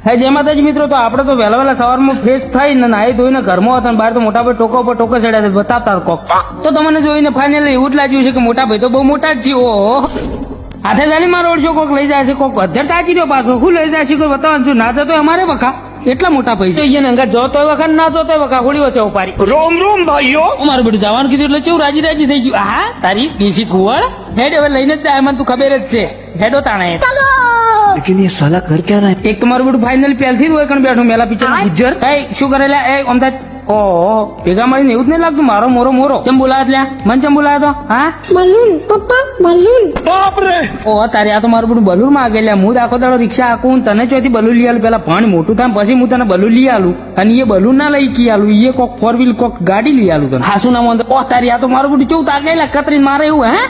હે જય માતાજી મિત્રો, તો આપણે તો વહેલા વહેલા સવારમાં ફ્રેશ થઈને નાહી ધોઈને ઘરમાં હતા, બહાર તો મોટા ભાઈ ટોકો પર ટોકો ચડ્યા બતાવતા કોક. તો તમને જોઈને ફાઇનલી એવું જ લાગ્યું છે કે મોટા ભાઈ તો બહુ મોટા જ છે. ઓહો, હાથે જાણી મારો ઓળશો કોક લઈ જાય છે, કોક અધર તાચી રહ્યો પાછો શું લઈ જાય છે કોઈ બતાવવાનું છું. ના જતો અમારે વખા એટલા મોટા પૈસા અહીંયા અંગા જોતો વખા ના જોતો વખા હોળી વસે ઉપારી. રોમ રોમ ભાઈઓ, મારું બેટું જવાનું કીધું એટલે ચેવું રાજી રાજી થઈ ગયું. હા તારી દેશી કુવળ હેડ હવે લઈને જ જાય, મને તું ખબર જ છે. હેડો તાણે लेकिन ये साला कर क्या रहा है? એક તો મારું બેટું ફાઇનલી પહેલથી જ હોય કણ બેઠું મેલા પિક્ચર ગુજ્જર. એ શું કરેલા એ અમદાજ ઓહો ભેગા મળીને એવું જ નહીં લાગતું. મારો મોરો મોરો ચમ બોલાયો લ્યા, મન ચમ બોલાયો તો હા બલૂન પપ્પા બલૂન. बाप रे, ઓહો તારી આ તો મારું બધું બલૂન માં આગળ લ્યા. હું જ આખો દાડો રિક્ષા આકું તને ચોથી બલૂન લઈ આલું. પેલા ભણ મોટું થાય પછી હું તને બલૂન લઈ આલું, અને એ બલૂન ના લઈ કી આલું, એ કોક ફોર વ્હીલ કોક ગાડી લઈ આલું તને. હા શું નામ અંદર ઓહ તારી આ તો મારું બધું ચૌદ આગળ કતરીને મારે એવું હે.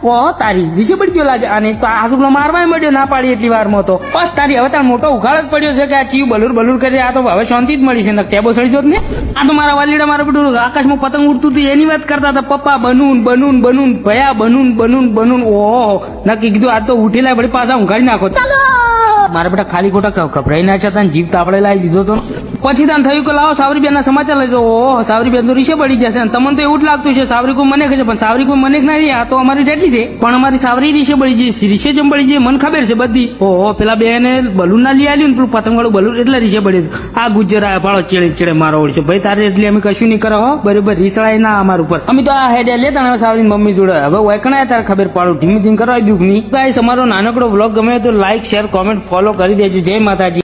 ઓહો તારી વિશે પડી ગયો લાગે. અને તો આ શુક્લો મારવાય મળ્યો ના પાડી એટલી વારમાં તો. ઓહ તારી હવે તાર મોટો ઉઘાડ જ પડ્યો છે કે આ ચીયું બલૂર બલૂર કરી. આ તો હવે શાંતિ જ મળી છે ને ટેબો સડી જોત ને. આ તો મારા વાલીડા મારું બધું આકાશમાં પતંગ ઉડતું હતું એની વાત કરતા હતા. પપ્પા બનૂન બનૂન બનૂન ભયા બનૂન બનૂન બનૂન. ઓહો નક્કી કીધું આ તો ઉઠેલા વળી પાછા ઊંઘાડી નાખો. મારા બેટા ખાલી ખોટા ખબરાઈ ના છે જીવ તાપડે લાવી દીધો તો. પછી તાન થયું કે લાવો સાવરી બેન ના સમાચાર લઈ દો. ઓહો સાવરી બેન તો રીશે પડી જશે. તમને તો એવું જ લાગતું છે સાવરી કોઈ મને છે, પણ સાવરી કોઈ મને નહીં. આ તો અમારી ડેટલી છે, પણ અમારી સાવરી રીશે પડી જઈ. રીશે જેમ પડી જાય મને ખબર છે બધી. ઓહો પેલા બેને બલૂન ના લઈ આવ્યું ને પેલું પતંગ વાળું બલૂન એટલે રીશે પડી. આ ગુજ્જર આ ભાળો ચેડે ચેડે મારો ઓળશે ભાઈ. તારે એટલે અમે કશું નહીં કરો હો બરોબર. રીસળાય ના અમારા ઉપર. અમે તો આ હેડે લેતા હવે સાવરી મમ્મી જોડે હવે વૈકણા તારે ખબર પાડું ધીમે ધીમે કરવા દુઃખ નહીં. ગાઈસ અમારો નાનકડો વ્લોગ ગમે તો લાઈક શેર કોમેન્ટ ફોલો કરી દેજો. જય માતાજી.